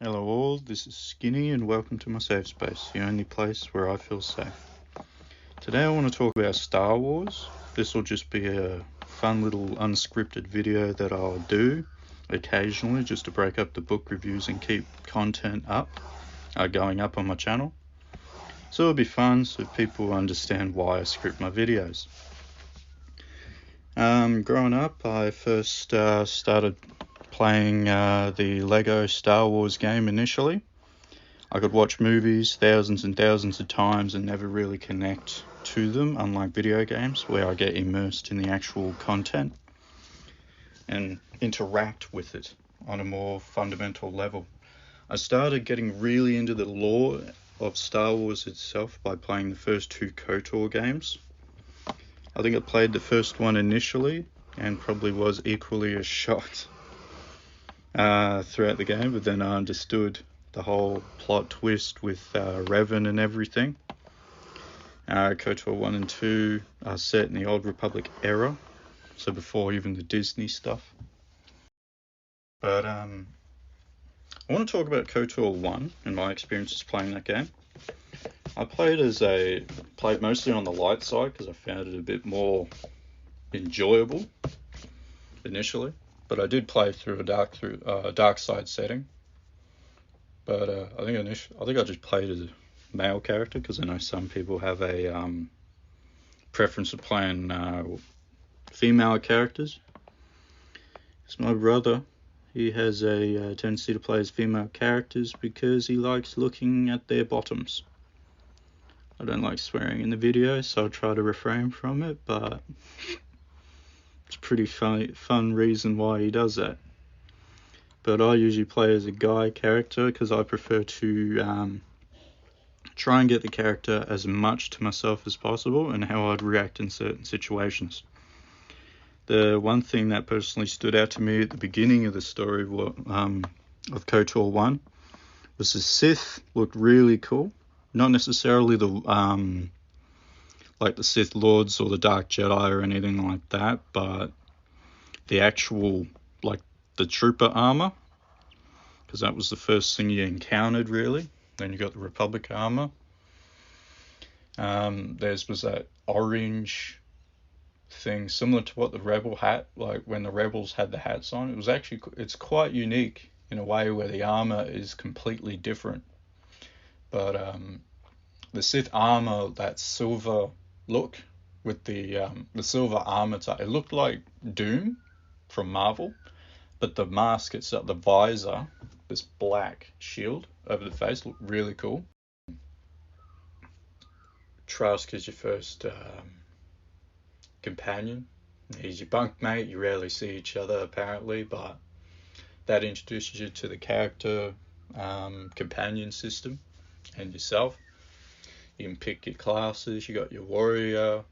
Hello all, this is Skinny and welcome to my safe space, the only place where I feel safe. Today I want to talk about Star Wars. This will just be a fun little unscripted video that I'll do occasionally just to break up the book reviews and keep content going up on my channel. So it'll be fun so people understand why I script my videos. Growing up, I first started playing the Lego Star Wars game initially. I could watch movies thousands and thousands of times and never really connect to them, unlike video games where I get immersed in the actual content and interact with it on a more fundamental level. I started getting really into the lore of Star Wars itself by playing the first two Kotor games. I think I played the first one initially and probably was equally as shocked throughout the game, but then I understood the whole plot twist with Revan and everything. KOTOR 1 and 2 are set in the Old Republic era, so before even the Disney stuff. But I want to talk about KOTOR 1 and my experiences playing that game. I played mostly on the light side because I found it a bit more enjoyable initially, but I did play through a dark side setting. But I think I just played as a male character because I know some people have a preference of playing female characters. It's my brother. He has a tendency to play as female characters because he likes looking at their bottoms. I don't like swearing in the video, so I'll try to refrain from it, but it's a pretty fun reason why he does that. But I usually play as a guy character because I prefer to try and get the character as much to myself as possible and how I'd react in certain situations. The one thing that personally stood out to me at the beginning of the story of KOTOR 1 was the Sith looked really cool. Not necessarily the Sith Lords or the Dark Jedi or anything like that, but the actual the trooper armor, because that was the first thing you encountered really. Then you got the Republic armor. Theirs was that orange thing similar to what the Rebel hat, like when the Rebels had the hats on. It's quite unique in a way where the armor is completely different. But the Sith armor, that silver look with the silver armor type, it looked like Doom from Marvel. But the mask itself, the visor, this black shield over the face, looked really cool. Trask is your first companion. He's your bunkmate. You rarely see each other apparently, but that introduces you to the character companion system and yourself. You can pick your classes. You got your warrior.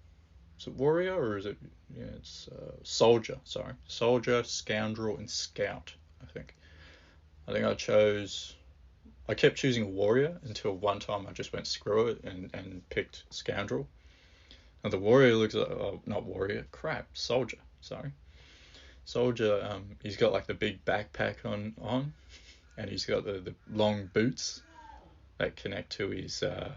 Is it warrior or is it? Yeah, it's soldier. Sorry, soldier, scoundrel, and scout. I think I kept choosing warrior until one time I just went screw it and picked scoundrel. Now the warrior looks like, not warrior, soldier. Sorry, soldier. He's got like the big backpack on, and he's got the long boots that connect to his. I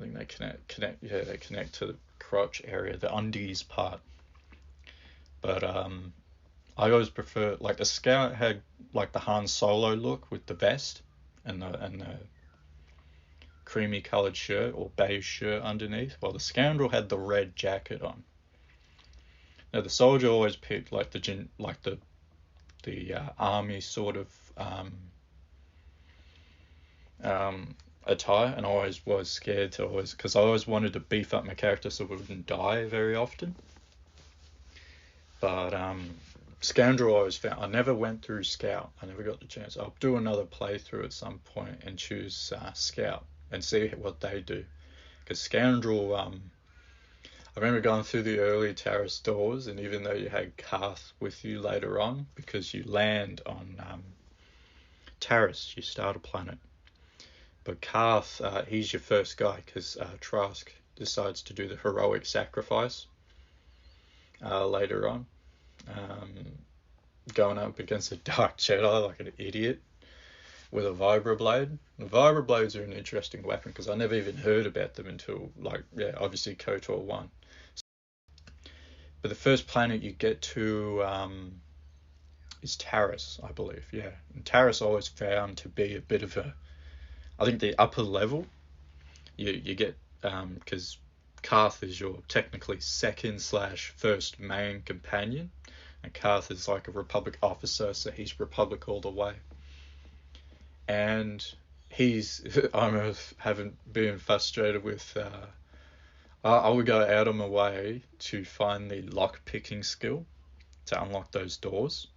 think they connect. Yeah, they connect to the crotch area, the undies part. But I always prefer, like, the scout had like the Han Solo look with the vest and the creamy coloured shirt or beige shirt underneath, while the scoundrel had the red jacket on. Now the soldier always picked like the army sort of attire, and I always was scared because I always wanted to beef up my character so it wouldn't die very often. But Scoundrel I always found, I never went through Scout. I never got the chance. I'll do another playthrough at some point and choose Scout and see what they do. Because Scoundrel, I remember going through the early terrace doors, and even though you had Karth with you later on, because you land on Taris, you start a planet. But Karth, he's your first guy, because Trask decides to do the heroic sacrifice later on. Going up against a Dark Jedi like an idiot. with a vibroblade. The vibroblades are an interesting weapon because I never even heard about them until, like, yeah, obviously KOTOR 1. But the first planet you get to is Taris, I believe, yeah. And Taris I always found to be a bit of a, I think the upper level, you get, because Karth is your technically second slash first main companion, and Karth is like a Republic officer, so he's Republic all the way. And he's, I haven't been frustrated with, I would go out of my way to find the lock picking skill to unlock those doors.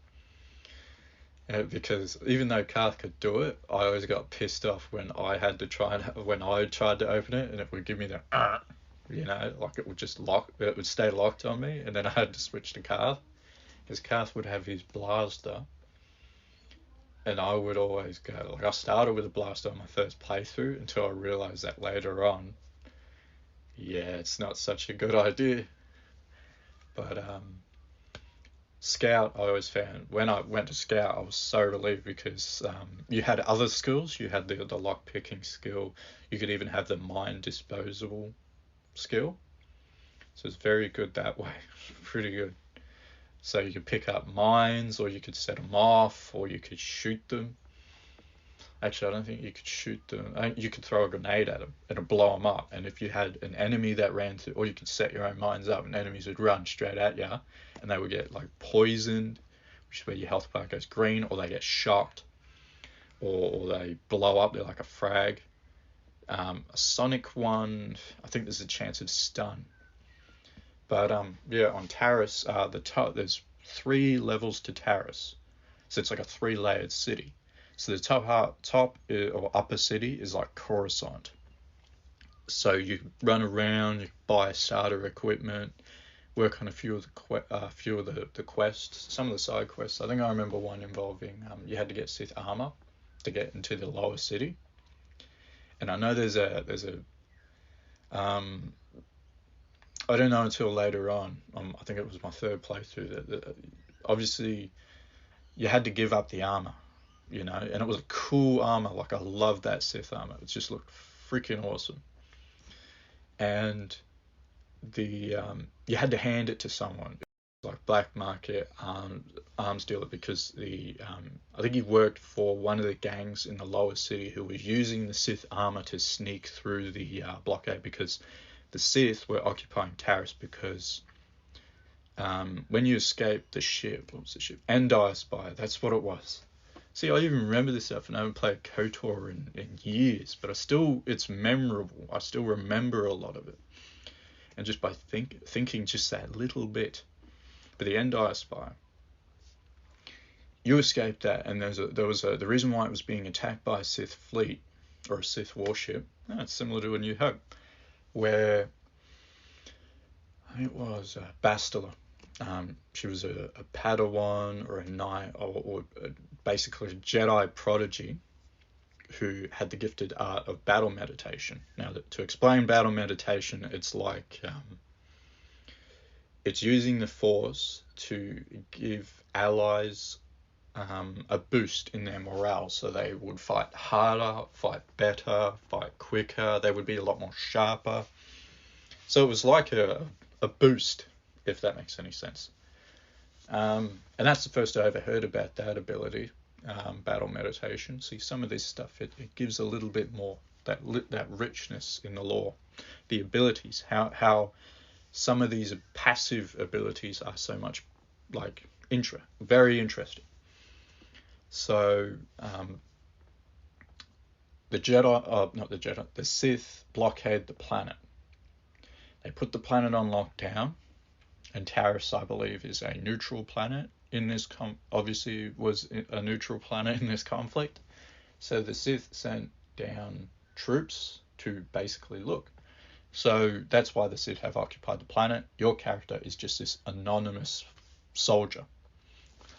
Because even though Karth could do it, I always got pissed off when I had to when I tried to open it, and it would give me the, like it would just it would stay locked on me, and then I had to switch to Karth, because Karth would have his blaster, and I would always go, like, I started with a blaster on my first playthrough until I realised that later on, yeah, it's not such a good idea. But Scout, I always found, when I went to Scout, I was so relieved because you had other skills. You had the lock picking skill. You could even have the mine disposable skill. So it's very good that way. Pretty good. So you could pick up mines, or you could set them off, or you could shoot them. Actually, I don't think you could shoot them. You could throw a grenade at them, and it'd blow them up. And if you had an enemy that ran through, or you could set your own mines up, and enemies would run straight at you, and they would get like poisoned, which is where your health bar goes green, or they get shocked, or they blow up. They're like a frag. A sonic one, I think there's a chance of stun. But yeah, on Taris, there's 3 levels to Taris, so it's like a 3-layered city. So the top or upper city is like Coruscant. So you run around, you buy starter equipment, work on a few of the quests, some of the side quests. I think I remember one involving you had to get Sith armor to get into the lower city. And I know there's a I don't know until later on. I think it was my 3rd playthrough that obviously you had to give up the armor. And it was a cool armor. Like, I love that Sith armor. It just looked freaking awesome. And you had to hand it to someone, like black market arms dealer, because I think he worked for one of the gangs in the lower city who was using the Sith armor to sneak through the blockade, because the Sith were occupying Taris because when you escaped the ship, what was the ship? Endar Spire. That's what it was. See, I even remember this stuff, and I haven't played KOTOR in years, but it's memorable. I still remember a lot of it. And just by thinking just that little bit. But the Endar Spire, you escaped that, and the reason why it was being attacked by a Sith fleet, or a Sith warship, it's similar to A New Hope, where I think it was Bastila. She was a Padawan or a knight, or basically a Jedi prodigy who had the gifted art of battle meditation. Now, to explain battle meditation, it's like it's using the Force to give allies a boost in their morale, so they would fight harder, fight better, fight quicker. They would be a lot more sharper. So it was like a boost, if that makes any sense. And that's the first I ever heard about that ability, battle meditation. See, some of this stuff, it gives a little bit more, that richness in the lore. The abilities, how some of these passive abilities are so much like very interesting. So the Sith blockade the planet. They put the planet on lockdown, and Taris, I believe, is a neutral planet in this obviously was a neutral planet in this conflict. So the Sith sent down troops to basically look. So that's why the Sith have occupied the planet. Your character is just this anonymous soldier.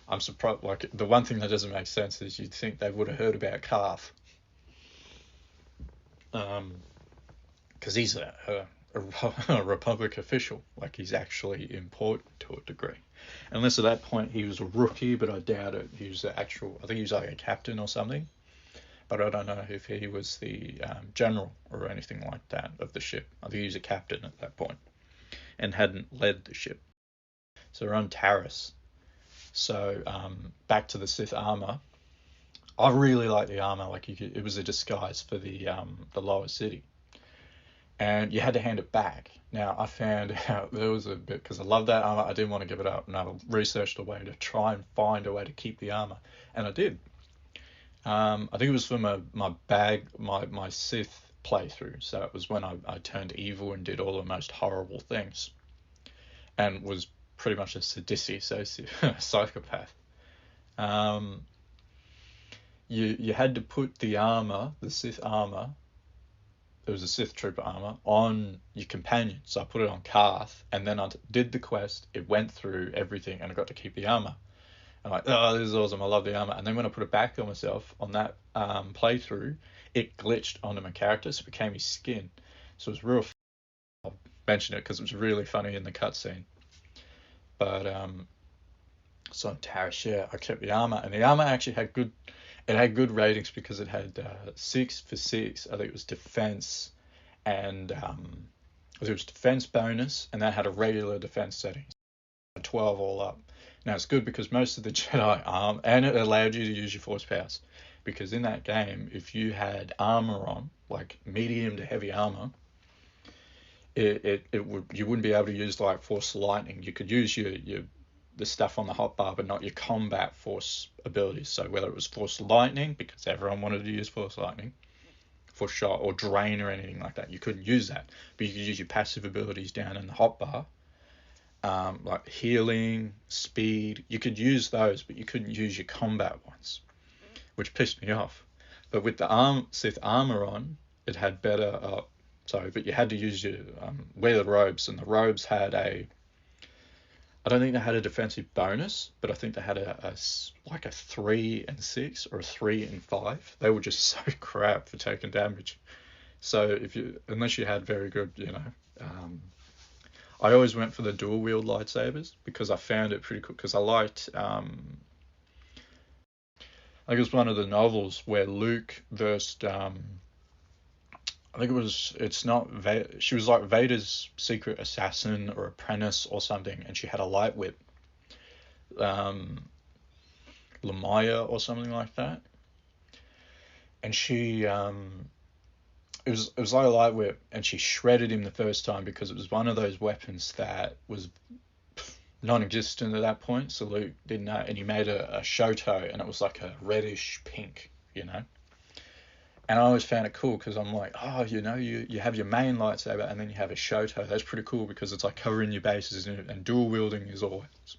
I'm surprised. Like, the one thing that doesn't make sense is you'd think they would have heard about Karth, because he's a Republic official. Like, he's actually important to a degree. Unless at that point he was a rookie, but I doubt it. He was I think he was like a captain or something. but I don't know if he was the general or anything like that of the ship. I think he was a captain at that point and hadn't led the ship. So we're on Taris. So back to the Sith armor. I really like the armor. Like it was a disguise for the lower city, and you had to hand it back. Now I found out there was a bit because I love that armor. I didn't want to give it up, and I researched a way to try and find a way to keep the armor, and I did. I think it was for my Sith playthrough. So it was when I turned evil and did all the most horrible things, and was pretty much a sadistic psychopath. You had to put the armor, the Sith armor, there was a Sith trooper armor, on your companion. So I put it on Karth, and then I did the quest. It went through everything, and I got to keep the armor. I'm like, oh, this is awesome. I love the armor. And then when I put it back on myself on that playthrough, it glitched onto my character, so it became his skin. So it was real. I'll mention it because it was really funny in the cutscene. But so on Taris, yeah, I kept the armor, and the armor actually had good. It had good ratings because it had 6 for 6. I think it was defense, and it was defense bonus, and that had a regular defense setting. 12 all up. Now it's good because most of the Jedi and it allowed you to use your force powers, because in that game, if you had armor on, like medium to heavy armor, you wouldn't be able to use like force lightning. You could use the stuff on the hotbar, but not your combat force abilities. So whether it was force lightning, because everyone wanted to use force lightning, for shot or drain or anything like that, you couldn't use that. But you could use your passive abilities down in the hotbar, like healing, speed. You could use those, but you couldn't use your combat ones, which pissed me off. But with the Sith armor on, it had better. But you had to use your wear the robes, and the robes had a. I don't think they had a defensive bonus, but I think they had like a 3 and 6 or a 3 and 5. They were just so crap for taking damage. So unless you had very good, I always went for the dual wield lightsabers because I found it pretty cool. Because I liked, I think it was one of the novels where Luke versed. I think she was like Vader's secret assassin or apprentice or something, and she had a light whip, Lamaya or something like that, and she, it was like a light whip, and she shredded him the first time because it was one of those weapons that was non-existent at that point, so Luke didn't know, and he made a Shoto, and it was like a reddish pink, And I always found it cool because I'm like, you have your main lightsaber and then you have a Shoto. That's pretty cool because it's like covering your bases, and dual wielding is always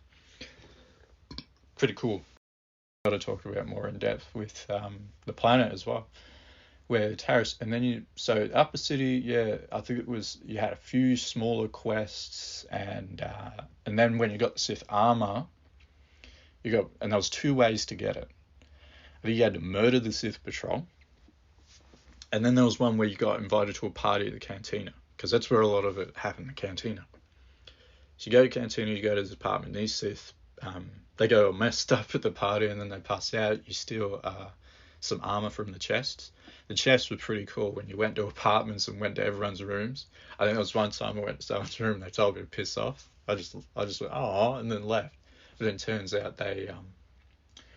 pretty cool. Got to talk about more in depth with the planet as well, where Taris, and then so Upper City, yeah, I think it was, you had a few smaller quests, and then when you got the Sith armor, and there was 2 ways to get it. I think you had to murder the Sith patrol. And then there was one where you got invited to a party at the cantina, because that's where a lot of it happened, the cantina. So you go to cantina, you go to the apartment, these Sith, they go messed up at the party, and then they pass out. You steal some armor from the chests. The chests were pretty cool when you went to apartments and went to everyone's rooms. I think there was one time I went to someone's room and they told me to piss off. I just went, oh, and then left. But then it turns out they,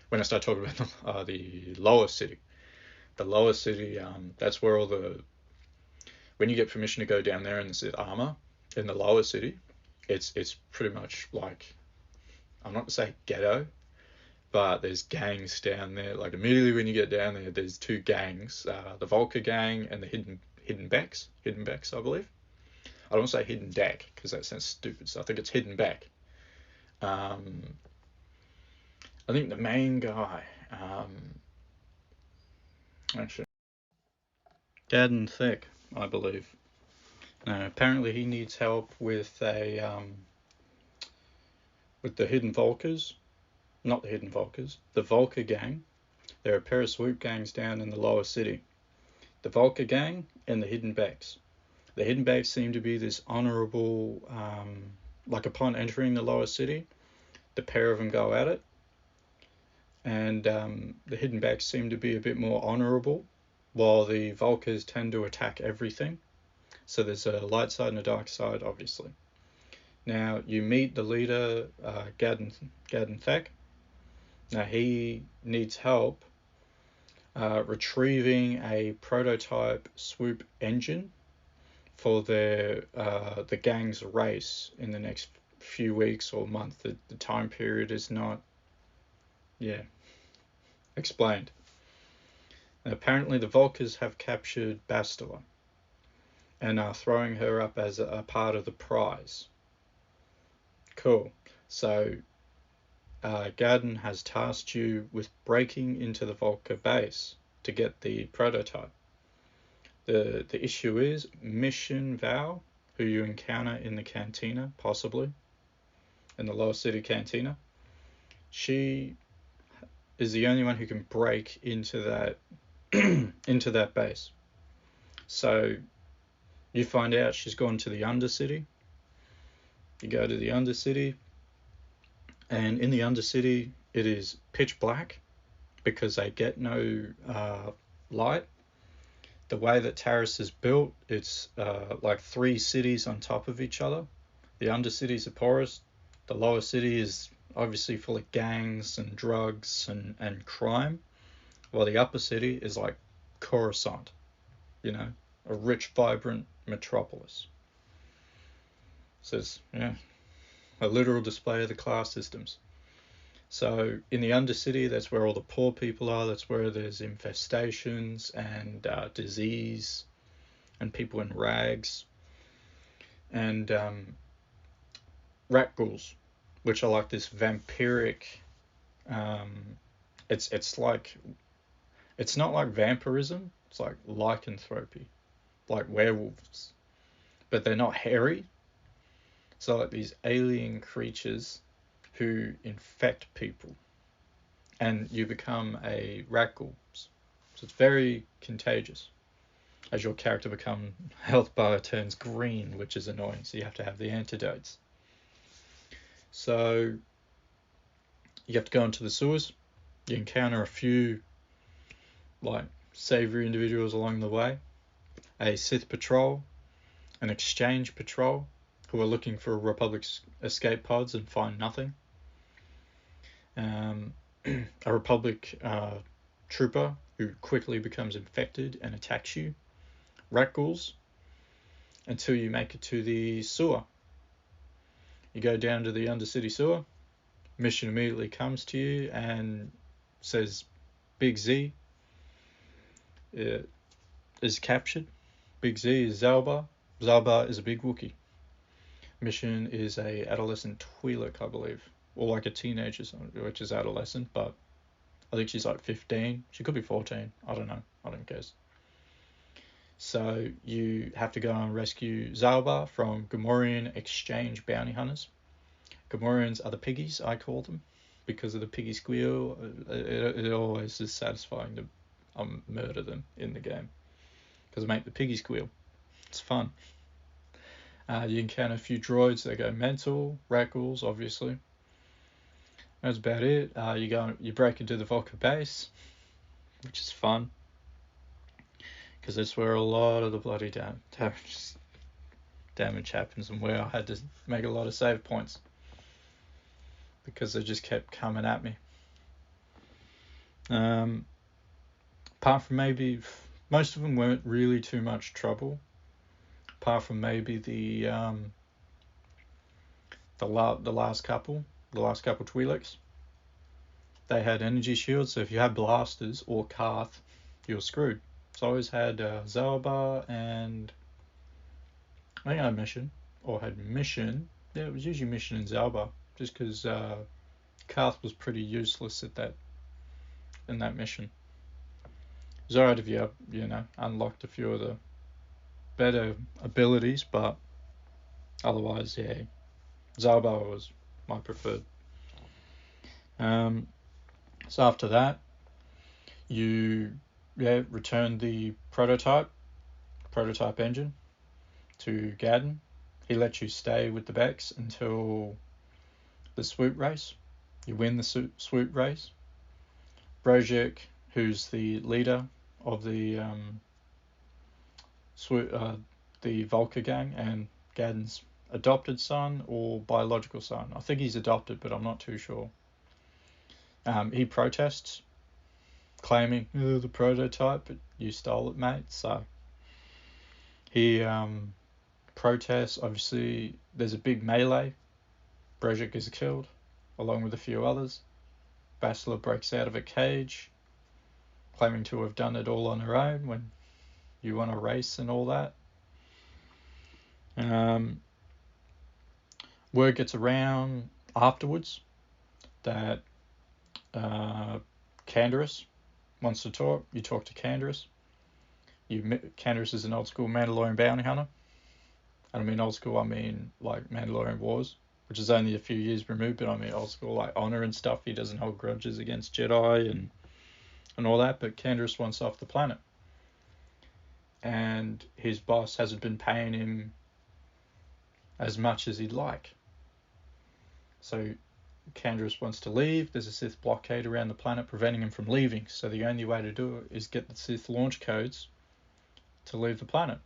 when I started talking about the lower city, that's where when you get permission to go down there in the Sith armor in the lower city, it's pretty much like, I'm not to say ghetto, but there's gangs down there. Like immediately when you get down there, there's 2 gangs, the Volca gang and the Hidden Becks, I believe. I don't want to say Hidden Deck because that sounds stupid, so I think it's Hidden Beck. I think the main guy, actually, Gadden Thick, I believe. Now, apparently he needs help with with the Hidden Volkers. Not the Hidden Volkers, the Volca gang. There are a pair of swoop gangs down in the lower city. The Volca gang and the Hidden Becks. The Hidden Becks seem to be this honourable, like upon entering the lower city, the pair of them go at it. and the hidden backs seem to be a bit more honourable, while the Volkers tend to attack everything. So there's a light side and a dark side, obviously. Now you meet the leader, Gaden Thek. Now he needs help retrieving a prototype swoop engine for the gang's race in the next few weeks or month. The time period is not, explained. Now, apparently the Volkers have captured Bastila and are throwing her up as a part of the prize. Cool. So Garden has tasked you with breaking into the Volker base to get the prototype. The issue is Mission Val, who you encounter in the cantina, possibly, in the lower city cantina. She is the only one who can break into that into that base. So you find out she's gone to the Undercity. You go to the Undercity, and in the Undercity it is pitch black because they get no light. The way that Taris is built, it's like 3 cities on top of each other. The Undercity is the poorest. The lower city is obviously full of gangs and drugs and crime, while the upper city is like Coruscant, a rich, vibrant metropolis. So it's, a literal display of the class systems. So in the Undercity, that's where all the poor people are. That's where there's infestations and disease and people in rags and rat ghouls, which are like this vampiric. It's not like vampirism. It's like lycanthropy, like werewolves, but they're not hairy. So like these alien creatures who infect people, and you become a rat ghoul. So it's very contagious. As your character health bar turns green, which is annoying, so you have to have the antidotes. So you have to go into the sewers. You encounter a few like savoury individuals along the way. A Sith patrol, an exchange patrol, who are looking for Republic's escape pods and find nothing. A Republic trooper who quickly becomes infected and attacks you. Rat ghouls, until you make it to the sewer. You go down to the Undercity sewer. Mission immediately comes to you and says Big Z is captured. Big Z is Zalbar. Zalbar is a big Wookiee. Mission is a adolescent Twi'lek, I believe, or like a teenager, which is adolescent, but I think she's like 15. She could be 14. I don't know. I don't guess. So you have to go and rescue Zalbar from Gamorrean exchange bounty hunters. Gamorreans are the piggies, I call them, because of the piggy squeal. It always is satisfying to murder them in the game, because they make the piggy squeal. It's fun. You encounter a few droids that go mental, rat ghouls, obviously. That's about it. You break into the Volker base, which is fun, because that's where a lot of the bloody damage happens, and where I had to make a lot of save points because they just kept coming at me. Apart from maybe most of them weren't really too much trouble. Apart from maybe the last couple Twi'leks. They had energy shields, so if you had blasters or Karth, you were screwed. So I always had Zalbar and I think I had Mission. Yeah, it was usually Mission and Zalbar, just because Karth was pretty useless in that mission. It was alright if you unlocked a few of the better abilities, but otherwise, yeah, Zalbar was my preferred. So after that, you return the prototype engine to Gadden. He lets you stay with the Bex until the swoop race. You win the swoop race. Brojik, who's the leader of the Volker gang, and Gadden's adopted son or biological son. I think he's adopted, but I'm not too sure. He protests, claiming the prototype, but you stole it, mate. So he protests. Obviously, there's a big melee. Brejik is killed, along with a few others. Bastila breaks out of a cage, claiming to have done it all on her own when you want to race and all that. Word gets around afterwards that Canderous wants to talk. You talk to Canderous. Canderous is an old school Mandalorian bounty hunter. I don't mean old school, I mean like Mandalorian Wars, which is only a few years removed, but I mean old school like honor and stuff. He doesn't hold grudges against Jedi and all that, but Canderous wants off the planet. And his boss hasn't been paying him as much as he'd like. So Canderous wants to leave. There's a Sith blockade around the planet preventing him from leaving. So the only way to do it is get the Sith launch codes to leave the planet.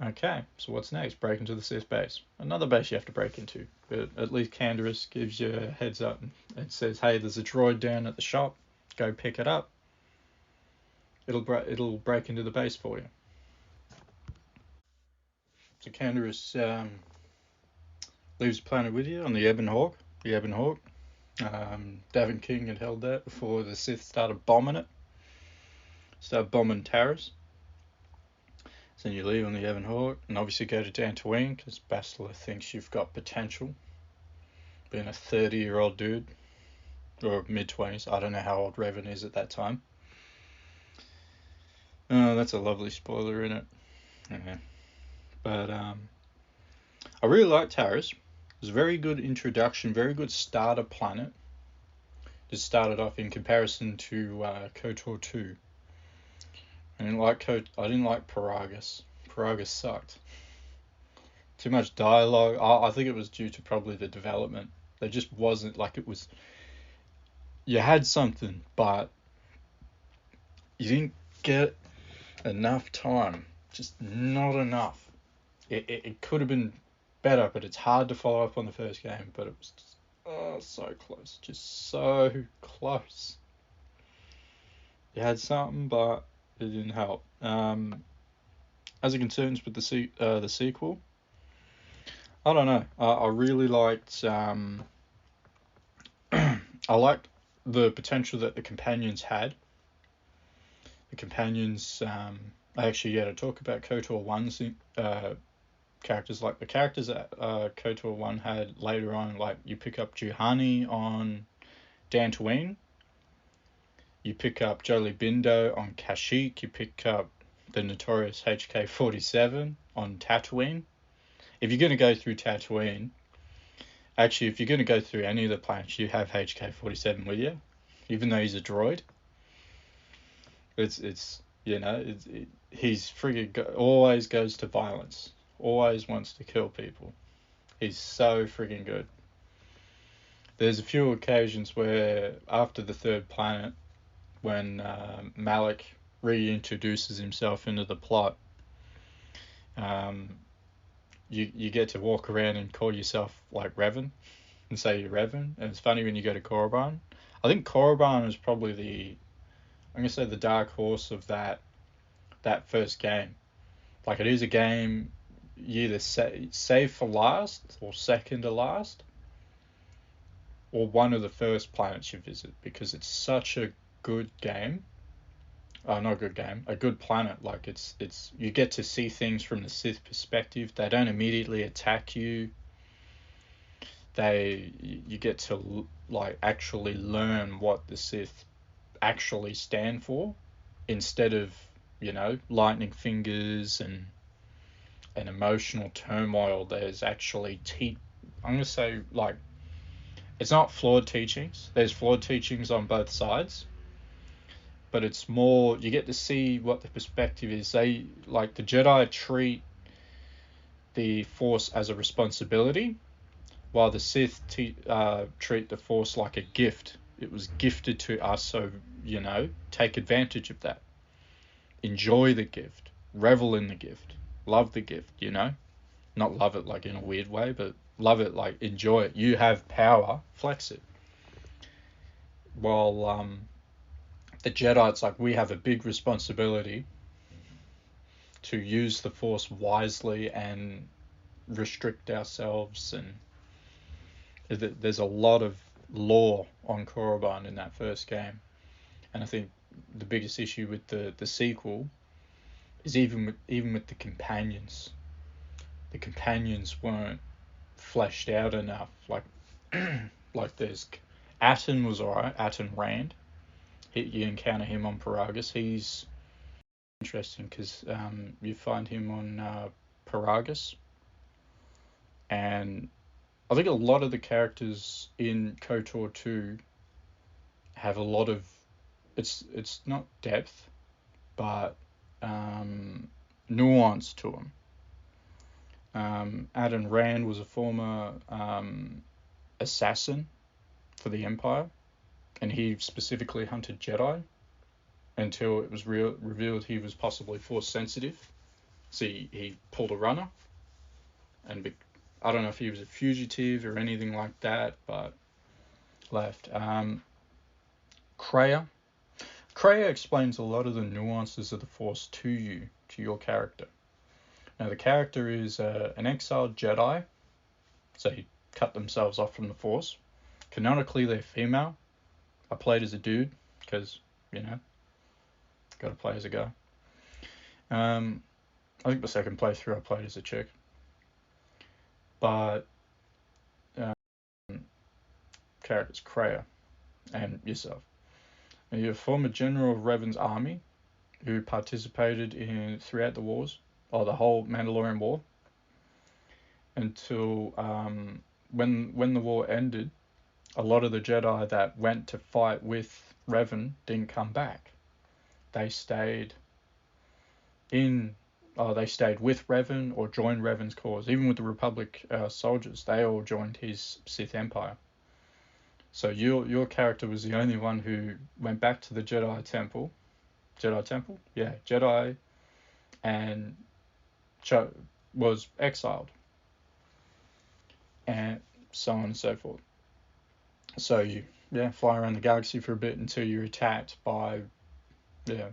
Okay, so what's next? Break into the Sith base. Another base you have to break into. But at least Canderous gives you a heads up and says, hey, there's a droid down at the shop. Go pick it up. It'll break into the base for you. So Canderous leaves the planet with you on the Ebon Hawk. The Ebon Hawk. Davin King had held that before the Sith started bombing it. Started bombing Taris. So then you leave on the Ebon Hawk and obviously go to Dantooine because Bastila thinks you've got potential. Being a 30-year-old dude. Or mid-20s. I don't know how old Revan is at that time. Oh, that's a lovely spoiler, isn't it? Yeah. But I really like Taris. It was a very good introduction, very good starter planet. Just started off in comparison to Kotor 2. I didn't like Paragus. Paragus sucked. Too much dialogue. I think it was due to probably the development. There just wasn't like it was. You had something, but you didn't get enough time. Just not enough. It could have been better, but it's hard to follow up on the first game. But it was just so close, just so close. You had something, but it didn't help. As it concerns with the sequel, I don't know. I really liked. I liked the potential that the companions had. The companions. I actually to talk about Kotor 1's characters, like the characters that Kotor 1 had later on, like you pick up Juhani on Dantooine, you pick up Jolie Bindo on Kashyyyk, you pick up the notorious HK-47 on Tatooine. If you're going to go through Tatooine, actually if you're going to go through any of the planets, you have HK-47 with you, even though he's a droid. It's he's friggin' always goes to violence. Always wants to kill people. He's so friggin' good. There's a few occasions where after the third planet, when Malik reintroduces himself into the plot, you get to walk around and call yourself like Revan and say you're Revan. And it's funny when you go to Korriban. I think Korriban is probably I'm gonna say the dark horse of that first game. Like it is a game you either save for last or second to last, or one of the first planets you visit, because it's such a good game. Not a good game, a good planet. Like it's you get to see things from the Sith perspective. They don't immediately attack you. You get to like actually learn what the Sith actually stand for, instead of lightning fingers and emotional turmoil. There's actually I'm gonna say, like, it's not flawed teachings. There's flawed teachings on both sides, but it's more you get to see what the perspective is. They, like, the Jedi treat the Force as a responsibility, while the Sith treat the Force like a gift It was gifted to us, so, take advantage of that. Enjoy the gift. Revel in the gift. Love the gift, Not love it like in a weird way, but love it like enjoy it. You have power, flex it. While the Jedi, it's like we have a big responsibility to use the Force wisely and restrict ourselves, and there's a lot of lore on Korriban in that first game. And I think the biggest issue with the sequel is even with the companions. The companions weren't fleshed out enough. Like there's Atten was alright. Atten Rand. You encounter him on Paragus. He's interesting because you find him on Paragus, and I think a lot of the characters in KOTOR 2 have a lot of it's not depth, but nuance to them. Aden Rand was a former assassin for the Empire, and he specifically hunted Jedi until it was revealed he was possibly Force sensitive. So he pulled a runner, and I don't know if he was a fugitive or anything like that, but left. Kreia explains a lot of the nuances of the Force to you, to your character. Now, the character is an exiled Jedi, so he cut themselves off from the Force. Canonically, they're female. I played as a dude, because, got to play as a guy. I think the second playthrough I played as a chick. But, character's Kreia, and yourself. Now, you're a former general of Revan's army, who participated throughout the wars, or the whole Mandalorian War, until when the war ended, a lot of the Jedi that went to fight with Revan didn't come back. They stayed with Revan or joined Revan's cause. Even with the Republic soldiers, they all joined his Sith Empire. So your character was the only one who went back to the Jedi Temple. Jedi Temple? Yeah, Jedi, and was exiled, and so on and so forth. So you fly around the galaxy for a bit until you're attacked by the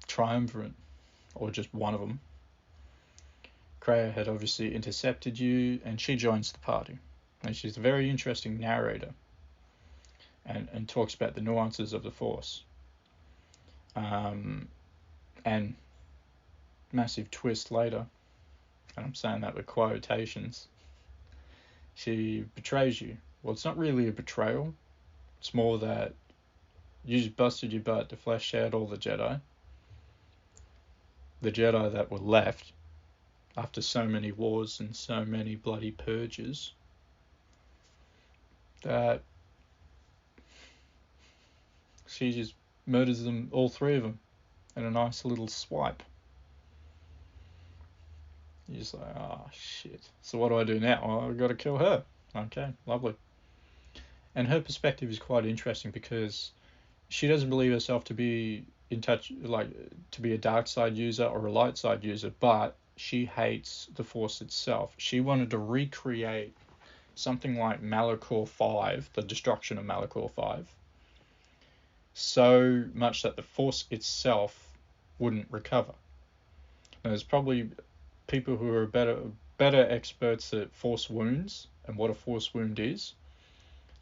Triumvirate, or just one of them. Kreia had obviously intercepted you, and she joins the party. And she's a very interesting narrator, and talks about the nuances of the Force. And massive twist later, and I'm saying that with quotations, she betrays you. Well, it's not really a betrayal. It's more that you just busted your butt to flesh out all the Jedi. The Jedi that were left after so many wars and so many bloody purges, that she just murders them, all three of them, in a nice little swipe. You're just like, oh shit. So what do I do now? Well, I've got to kill her. Okay, lovely. And her perspective is quite interesting because she doesn't believe herself to be in touch, like to be a dark side user or a light side user, but she hates the Force itself. She wanted to recreate something like Malachor 5, the destruction of Malachor 5, so much that the Force itself wouldn't recover. Now, there's probably people who are better experts at Force wounds and what a Force wound is.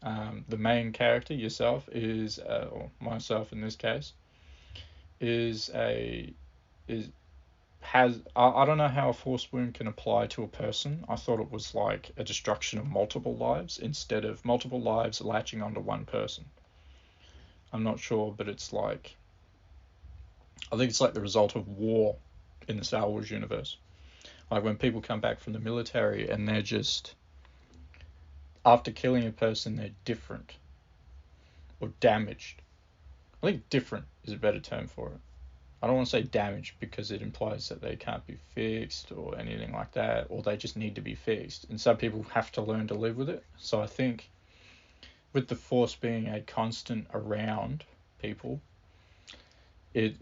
The main character, yourself, is or myself in this case, I don't know how a Force wound can apply to a person. I thought it was like a destruction of multiple lives instead of multiple lives latching onto one person. I'm not sure, but it's like, I think it's like the result of war in the Star Wars universe. Like when people come back from the military and they're just, after killing a person, they're different or damaged. I think different is a better term for it. I don't want to say damaged because it implies that they can't be fixed or anything like that, or they just need to be fixed. And some people have to learn to live with it. So I think with the Force being a constant around people, it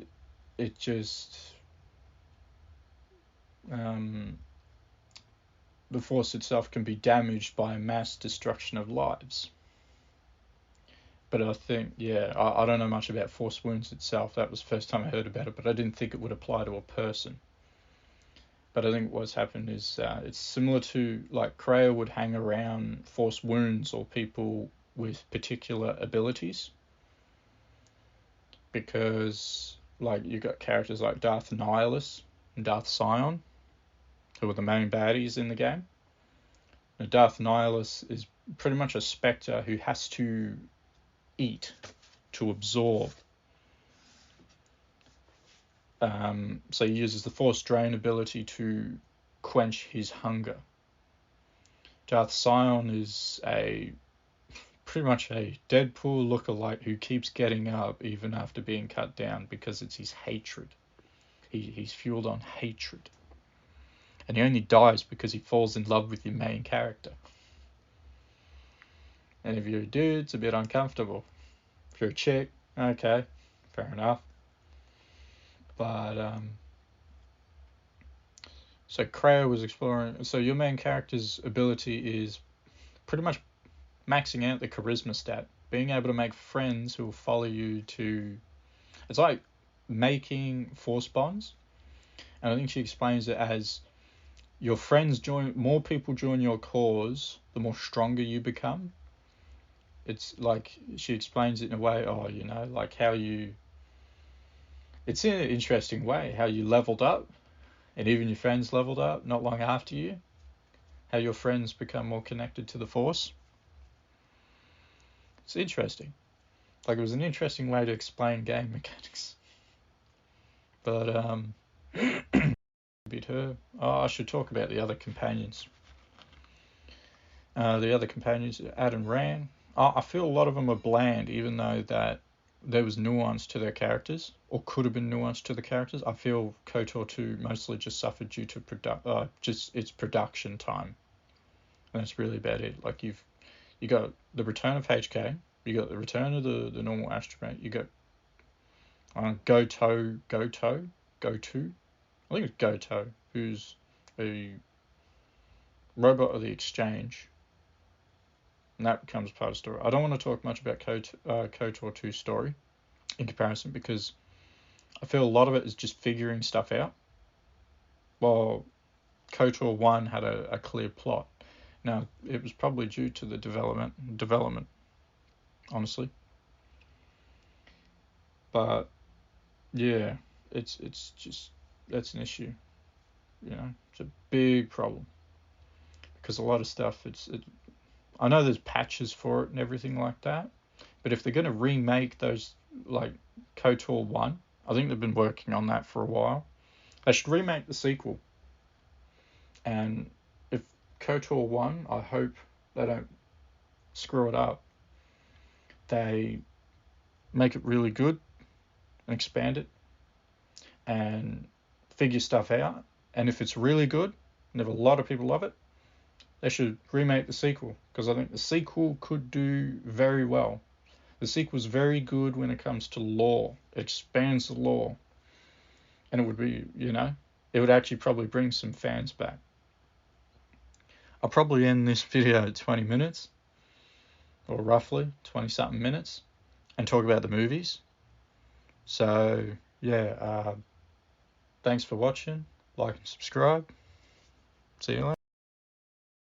just the Force itself can be damaged by mass destruction of lives. But I think, I don't know much about Force wounds itself. That was the first time I heard about it, but I didn't think it would apply to a person. But I think what's happened is it's similar to, like, Kreia would hang around Force wounds or people with particular abilities. Because, like, you got characters like Darth Nihilus and Darth Sion, who are the main baddies in the game. Now, Darth Nihilus is pretty much a spectre who has to eat to absorb. So he uses the Force Drain ability to quench his hunger. Darth Sion is pretty much a Deadpool lookalike who keeps getting up even after being cut down because it's his hatred. He's fueled on hatred. And he only dies because he falls in love with your main character. And if you're a dude, it's a bit uncomfortable. If you're a chick, okay, fair enough. But, so Kreia was exploring, so your main character's ability is pretty much maxing out the charisma stat, being able to make friends who will follow you to, it's like making Force bonds. And I think she explains it as your friends more people join your cause, the more stronger you become. It's like, she explains it in a way, like how it's in an interesting way, how you leveled up, and even your friends leveled up not long after you, how your friends become more connected to the Force. It's interesting. Like, it was an interesting way to explain game mechanics. But, beat her. I should talk about the other companions. The other companions, Ad and Ran. I feel a lot of them are bland, even though that there was nuance to their characters, or could have been nuance to the characters. I feel KOTOR 2 mostly just suffered due to just its production time. And that's really about it. Like, you got the return of HK, you got the return of the normal astromech, you got Goto, I think it's Goto, who's a robot of the exchange. And that becomes part of the story. I don't want to talk much about KOTOR 2's story in comparison, because I feel a lot of it is just figuring stuff out, while KOTOR 1 had a clear plot. Now, it was probably due to the development, honestly. But yeah, it's just, that's an issue. It's a big problem, because a lot of stuff, I know there's patches for it and everything like that, but if they're going to remake those, like KOTOR 1, I think they've been working on that for a while. They should remake the sequel. And if KOTOR 1, I hope they don't screw it up. They make it really good and expand it and figure stuff out. And if it's really good, and if a lot of people love it, they should remake the sequel, because I think the sequel could do very well. The sequel's very good when it comes to lore. It expands the lore. And it would be, it would actually probably bring some fans back. I'll probably end this video at 20 minutes, or roughly 20-something minutes, and talk about the movies. So, thanks for watching. Like and subscribe. See you later.